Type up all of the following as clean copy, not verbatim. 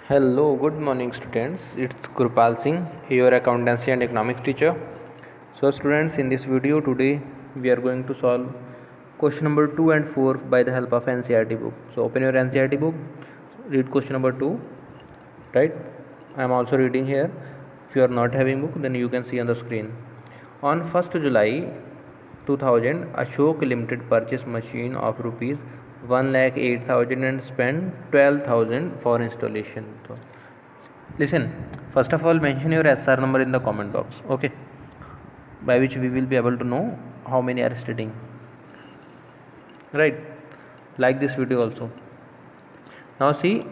Hello, good morning students. It's Gurpal Singh, your accountancy and economics teacher. So students, in this video today we are going to solve question number 2 and 4 by the help of NCERT book. So open your NCERT book, read question number 2, right? I am also reading here. If you are not having book, then you can see on the screen. On 1st July 2000, Ashok Limited purchased machine of rupees 1,08,000 and spent 12,000 for installation. So, listen, first of all mention your SR number in the comment box, okay, by which we will be able to know how many are studying, right? Like this video also. Now see,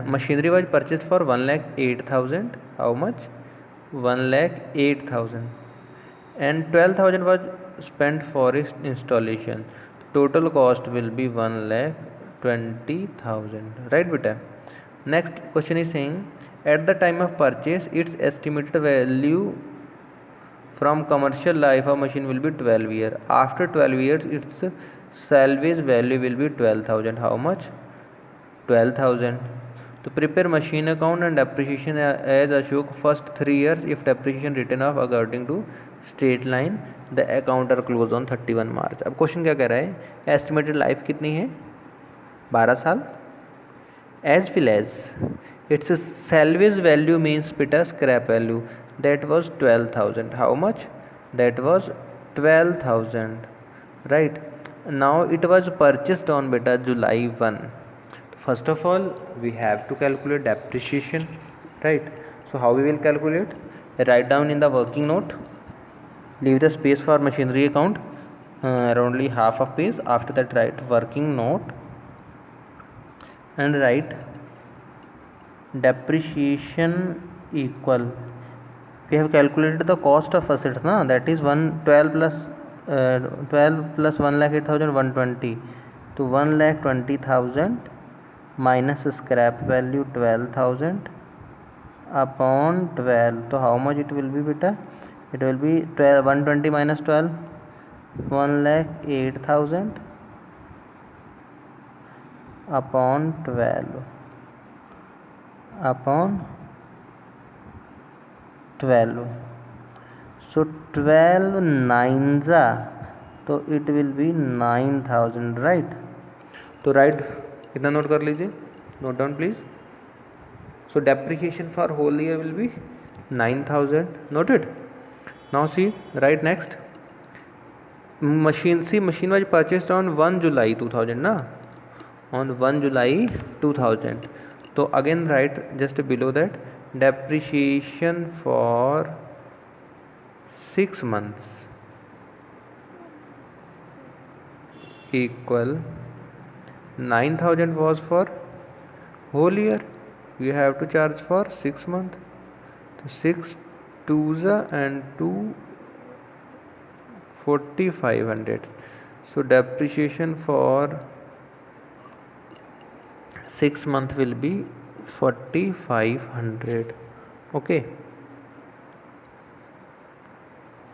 machinery was purchased for 1,08,000. How much? 1,08,000, and 12,000 was spent for its installation. Total cost will be 1,20,000. Right, beta? Next question is saying, at the time of purchase, its estimated value from commercial life of machine will be 12 years. After 12 years, its salvage value will be 12,000. How much? 12,000. To prepare machine account and depreciation as Ashok first 3 years, if depreciation written off according to straight line, the account are close on 31 मार्च. अब question क्या कह रहा है, estimated life कितनी है? 12 साल. As well as its salvage value means beta scrap value, that was 12,000. How much? That was 12,000. Right. Now it was purchased on beta July 1. First of all, we have to calculate depreciation, right? So how we will calculate? Write down in the working note, leave the space for machinery account, around half of page. After that, write working note and write depreciation equal. We have calculated the cost of assets, na? That is 12 plus 1,08,000, 120. So 1,20,000 minus scrap value 12,000 upon 12. So how much it will be, beta? It will be 120 minus 12, 1,08,000 upon 12 upon 12. So 12 nines, तो it will be 9,000, right? तो write कितना note कर लीजिए, note down please. So depreciation for whole year will be 9,000. Noted. Now see, write next. Machine was purchased on 1 July 2000 ना, on 1 July 2000. तो again write just below that depreciation for 6 months equal 9,000 was for whole year. You have to charge for 6 months. So 6 twos and 2 4,500. So depreciation for 6 months will be 4,500. Okay.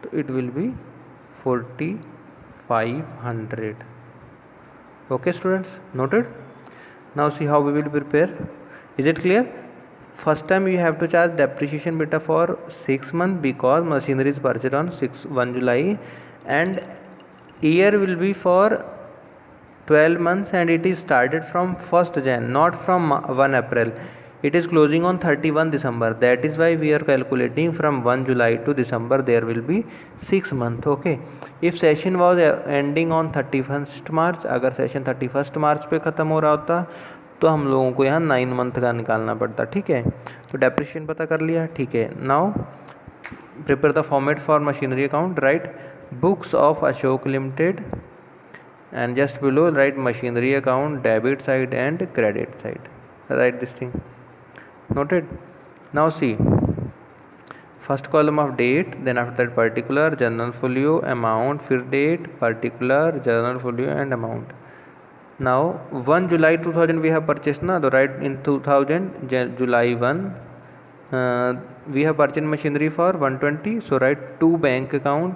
So it will be 4,500. Okay students, noted. Now see how we will prepare. Is it clear? First time you have to charge depreciation beta for 6 months because machinery is purchased on 1 July and year will be for 12 months and it is started from 1st Jan, not from 1 April. It is closing on 31 December. That is why we are calculating from 1 July to December there will be 6 months. Okay. If session was ending on 31st March, अगर session 31st मार्च पे ख़त्म हो रहा होता तो हम लोगों को यहाँ 9 मंथ का निकालना पड़ता. ठीक है. तो डेप्रिसिएशन पता कर लिया. ठीक है. Now prepare the format for machinery account. Right books of Ashok limited and just below write machinery account debit side and credit side. Write this thing. Noted. Now see, first column of date, then after that particular, journal folio, amount, फिर date, particular, journal folio and amount. Now 1 July 2000 we have purchased na, so write in 2000 July 1 we have purchased machinery for 120. So write to bank account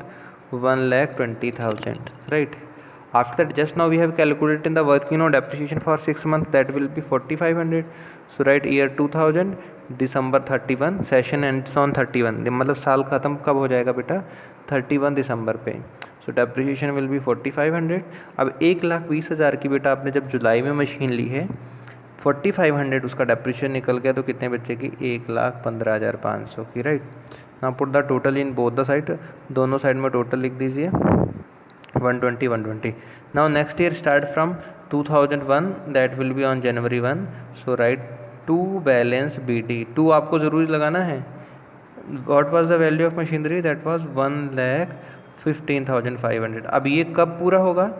1,20,000. Right. After that, just now we have calculated in the working note depreciation for 6 months, that will be 4500. So write year 2000 December 31, session ends on 31, मतलब साल ख़त्म कब हो जाएगा बेटा 31 दिसंबर पे. सो depreciation will be 4500. अब 1,20,000 की बेटा आपने जब जुलाई में मशीन ली है, 4500 उसका डेप्रिसिएशन निकल गया, तो कितने बचेगी 1,15,500 की, right. Now put the total in both the side, दोनों साइड में टोटल लिख दीजिए 120 120. Now next year start from 2001, that will be on January 1. So right 2 balance BD. 2 आपको ज़रूरी लगाना है. What was the value of machinery, that was 1,15,500. अब ये कब पूरा होगा,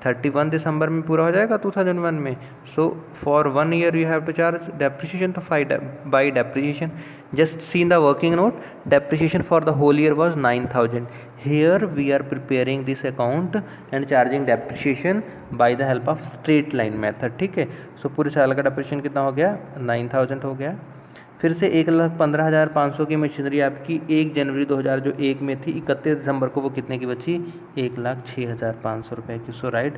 31 दिसंबर में पूरा हो जाएगा 2001 में. So for 1 year you have to charge depreciation, तो by depreciation just see in the working note, depreciation for the whole year was 9,000. Here we are preparing this account and charging depreciation by the help of straight line method. ठीक है. सो पूरे साल का depreciation कितना हो गया 9,000 हो गया. फिर से 1,15,500 की मशीनरी आपकी 1 जनवरी 2001 में थी, 31 दिसंबर को वो कितने की बची 1,06,500 रुपये की. So write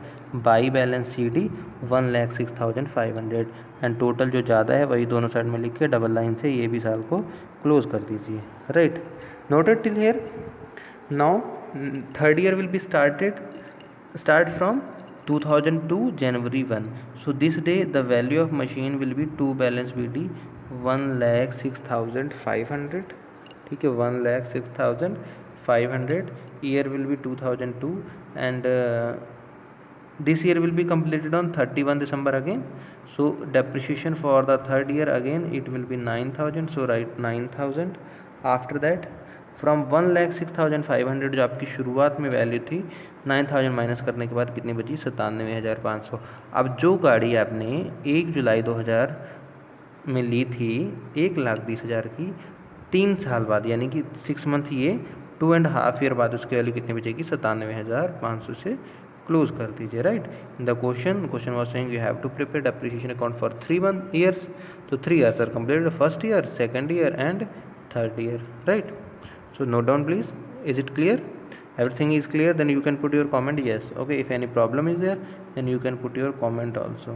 by balance CD 1,06,500. And total जो ज़्यादा है वही दोनों साइड में लिख के डबल लाइन से ये भी साल को क्लोज कर दीजिए, right. Noted till here. Now third year will B start from 2002 January 1. So this day the value of machine will be 2 balance BD 1,06,500. ठीक है 1,06,500. Year will be 2002 and this year will be completed on 31 December again. So depreciation for the third year again it will be 9,000. So write 9,000. After that from 1,06,500 जो आपकी शुरुआत में value थी 9,000 minus करने के बाद कितनी बची 97,500. अब जो गाड़ी आपने 1 जुलाई 2000 में ली थी 1,20,000 की, 3 साल बाद यानी कि 6 मंथ ये 2.5 ईयर बाद उसकी वैल्यू कितनी बचेगी 97,500 से क्लोज कर दीजिए, right. The question was saying you have to prepare depreciation account for 3 years. तो 3 years are completed, first year, second year and third year, right. So note down please. Is it clear? Everything is clear, then you can put your comment yes. Okay, if any problem is there then you can put your comment also.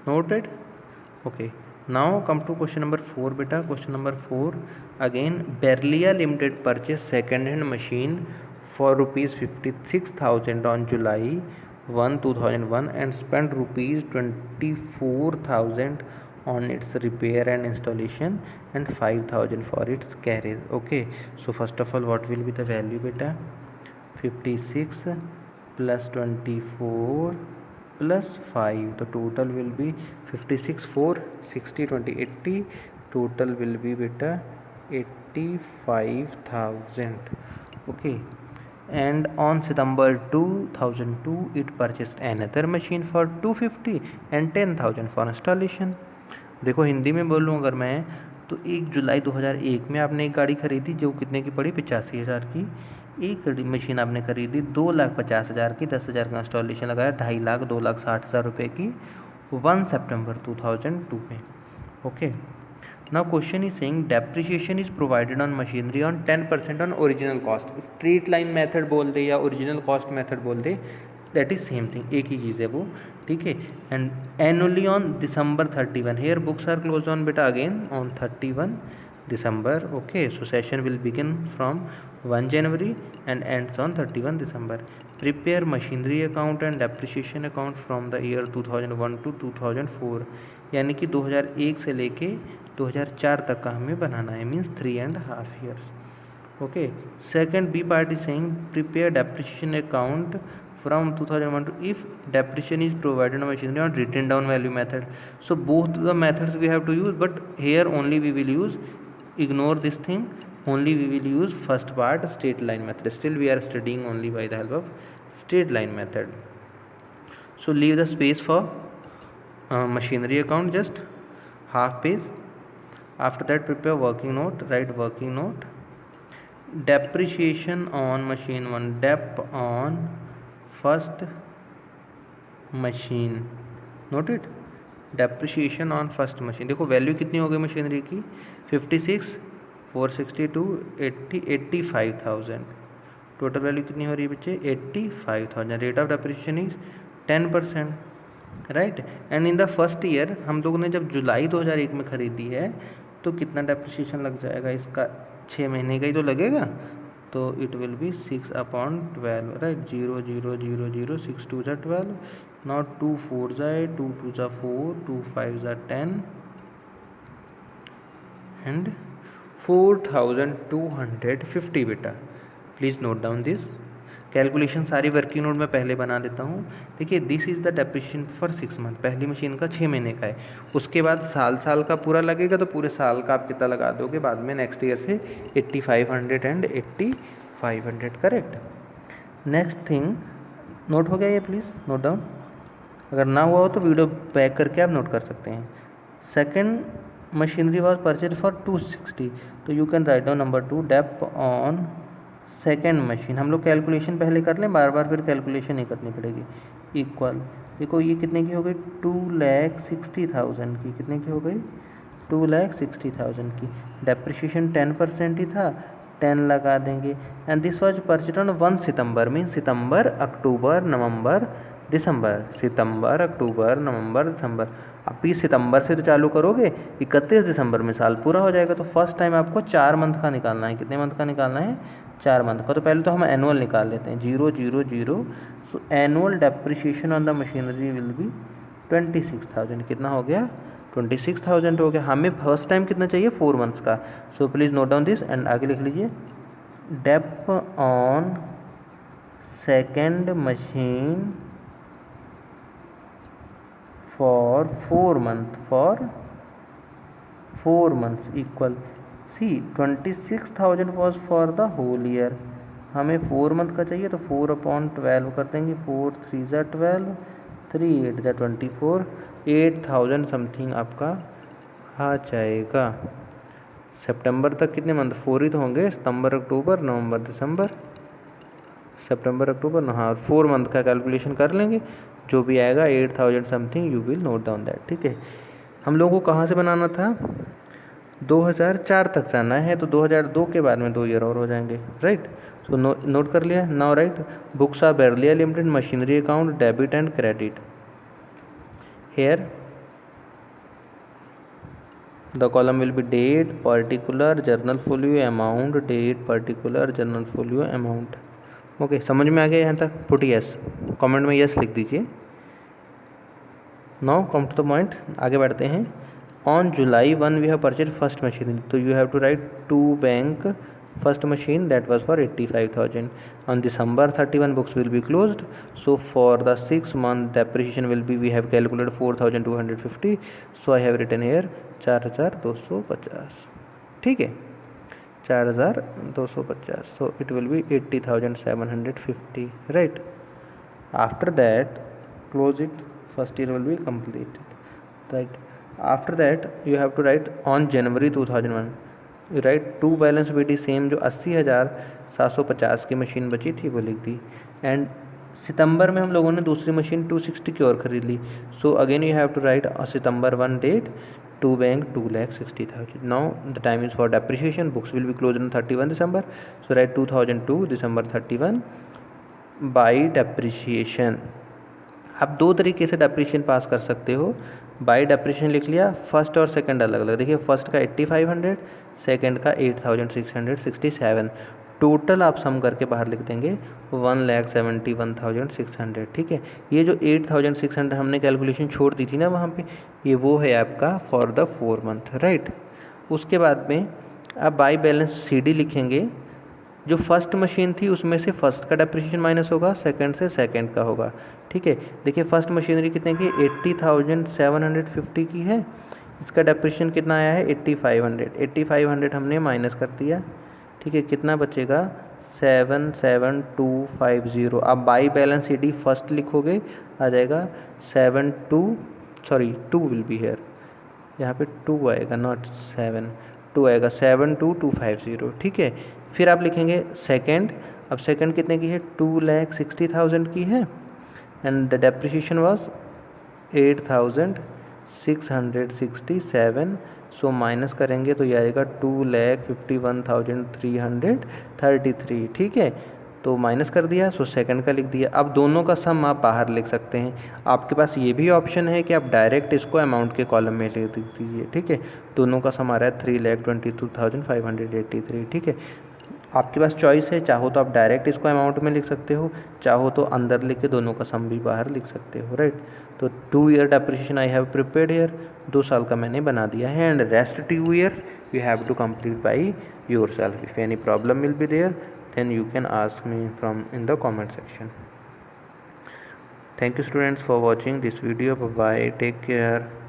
Noted. Okay, now come to question number 4 beta. Question number 4 again, Berlia Limited purchased second hand machine for rupees 56,000 on July 1 2001 and spent rupees 24,000 on its repair and installation and 5,000 for its carriage. Okay, so first of all what will be the value beta, 56 plus 24 plus 5, the total will be 56 4 60 20 80, total will be beta 85,000. Okay, and on September 2002 it purchased another machine for 250 and 10,000 for installation. देखो हिंदी में बोलूँ अगर मैं तो 1 जुलाई 2001 में आपने एक गाड़ी खरीदी जो कितने की पड़ी 85,000 की. एक मशीन आपने खरीदी 2,50,000 की, 10,000 का इंस्टॉलेशन लगाया, 2.5 लाख 2,60,000 रुपये की 1 सितंबर 2002 में. Okay, now question is saying depreciation is provided on machinery on 10% on original cost. Straight line method बोल दे या ओरिजिनल कॉस्ट मेथड बोल दे, दैट इज सेम थिंग, एक ही चीज़ है वो, ठीक है. And annually on December 31. Here books are close on बेटा again on 31 December. Okay, so session will begin from 1 January and ends on 31 December. Prepare machinery account and depreciation account from the year 2001 to 2004, यानी कि 2001 से लेके 2004 तक का हमें बनाना है, means 3.5 years. Okay, second B part is saying prepare depreciation account from 2001 to if depreciation is provided on machinery on written down value method. So both the methods we have to use, but here only we will use, ignore this thing, only we will use first part straight line method. Still we are studying only by the help of straight line method. So leave the space for machinery account, just half page. After that prepare working note, write working note, depreciation on machine 1, dep on first machine. Noted, depreciation on first machine. देखो value कितनी हो गई machinery की 56 462 80 85,000. Total value कितनी हो रही है बच्चे 85,000। Rate of depreciation is 10%, right. And in the first year हम लोगों ने जब जुलाई 2001 में ख़रीदी है तो कितना डेप्रिसिएशन लग जाएगा इसका, 6 महीने का ही तो लगेगा, तो इट विल बी 6/12, राइट। 0 0 0 0 6 2 ज़ा 12, नॉट 2 4 ज़ा 8, 2 2 ज़ा 4, 2 5 ज़ा 10 एंड 4250 बेटा। Please note down this. Calculation सारी वर्किंग नोट में पहले बना देता हूँ। देखिए this is the depreciation for 6 month, पहली मशीन का 6 महीने का है। उसके बाद साल का पूरा लगेगा, तो पूरे साल का आप कितना लगा दोगे बाद में नेक्स्ट ईयर से 8500 and 8500, correct. Next thing, note हो गया ये, प्लीज़ नोट डाउन। अगर ना हुआ हो तो वीडियो बैक करके आप नोट कर सकते हैं। Second machinery was purchase for 260, तो you can write down number 2 dep on second machine. हम लोग कैलकुलेशन पहले कर लें, बार बार फिर कैलकुलेशन नहीं करनी पड़ेगी। इक्वल, देखो ये कितने की हो गई 2,60,000 की, कितने की हो गई 2,60,000 की। डेप्रिसिएशन 10% ही था, 10 लगा देंगे। And this was purchase on 1 सितंबर, मीन सितंबर अक्टूबर नवंबर दिसंबर, सितंबर अक्टूबर नवंबर दिसंबर। अब भी सितंबर से तो चालू करोगे, 31 दिसंबर में साल पूरा हो जाएगा। तो फर्स्ट टाइम आपको 4 मंथ का निकालना है। कितने मंथ का निकालना है, 4 मंथ का। तो पहले तो हम एनुअल निकाल लेते हैं, 0 0 0। सो annual depreciation on the machinery will be 26,000। कितना हो गया 26,000 हो गया। हमें फर्स्ट टाइम कितना चाहिए 4 मंथ्स का। So please note down this and आगे लिख लीजिए, dep on second machine for 4 months equal, see 26,000 was for the whole year। हमें 4 मंथ का चाहिए तो 4/12 कर देंगे, 4 3 ज़ा 12, 3 8 ज़ा 24, 8,000 समथिंग आपका आ जाएगा। सितंबर तक कितने मंथ 4 ही तो होंगे, सितंबर अक्टूबर नवंबर दिसंबर, सितंबर अक्टूबर, हाँ 4 मंथ का कैलकुलेशन कर लेंगे, जो भी आएगा 8,000 something, you will note down that, ठीक है। हम लोगों को कहाँ से बनाना था, 2004 तक जाना है, तो 2002 के बाद में 2 ईयर और हो जाएंगे, राइट। सो नोट कर लिया। Now write books are Berlia limited machinery account debit and credit. Here the column will be date, particular, journal folio, amount, date, particular, journal folio, amount। Okay, समझ में आ गया यहाँ तक, पुट यस, कमेंट में yes लिख दीजिए। Now come to the point, आगे बढ़ते हैं। ऑन जुलाई 1 we have purchase first machine, तो you have to write to bank first machine that was for 85,000. On December 31 books will be closed, so for the 6 month depreciation will be, we have calculated 4,250, so I have written here 4,250, ठीक है 4,250, so it will be 80,750, right। After that close it, first year will be completed, right। After that you have to write on January 2001, write to balance BT same, जो 80,750 की machine बची थी वो लिख दी। And सितंबर में हम लोगों ने दूसरी मशीन 260 की और ख़रीद ली, so again you have to write सितंबर 1 date, to bank 2,60,000। Now the time is for depreciation, books will be close on 31 दिसंबर, सो राइट 2002 दिसंबर 31 बाई डेप्रिसिएशन। आप 2 तरीके से डेप्रिसिएशन पास कर सकते हो। बाई डेप्रिसिएशन लिख लिया, फर्स्ट और सेकंड अलग अलग। देखिए फर्स्ट का 8500, सेकंड का 8,667, टोटल आप सम करके बाहर लिख देंगे 1,71,600, ठीक है। ये जो 8,600 हमने कैलकुलेशन छोड़ दी थी ना वहाँ पे, ये वो है आपका फॉर द 4 मंथ, राइट। उसके बाद में आप बाई बैलेंस CD लिखेंगे। जो फर्स्ट मशीन थी उसमें से फर्स्ट का डेप्रिसिएशन माइनस होगा, सेकंड से सेकंड का होगा, ठीक है। देखिए फर्स्ट मशीनरी कितने की 80,750 की है, इसका डेप्रिसिएशन कितना आया है 8,500 हमने माइनस कर दिया, ठीक है। कितना बचेगा 7,7,250। आप बाई बैलेंस CD फर्स्ट लिखोगे आ जाएगा 2 विल बी हेयर, यहाँ पे 2 आएगा नॉट 7, 2 आएगा 7,2,250, ठीक है। फिर आप लिखेंगे सेकंड, अब सेकंड कितने की है 2,60,000 की है, and the depreciation was 8,667, so minus करेंगे तो ये आएगा 2,51,333, ठीक है। तो माइनस कर दिया, सो सेकंड का लिख दिया। अब दोनों का सम आप बाहर लिख सकते हैं। आपके पास ये भी ऑप्शन है कि आप डायरेक्ट इसको अमाउंट के कॉलम में लिख दीजिए, ठीक है। दोनों का सम आ रहा है 3,22,583, ठीक है। आपके पास चॉइस है, चाहो तो आप डायरेक्ट इसको अमाउंट में लिख सकते हो, चाहो तो अंदर लिख के दोनों का सम भी बाहर लिख सकते हो, राइट। तो 2 year depreciation I have prepared here, 2 साल का मैंने बना दिया है। And rest 2 years you have to complete by yourself. If any problem will be there then you can ask me from in the comment section. Thank you students for watching this video. Bye bye, take care.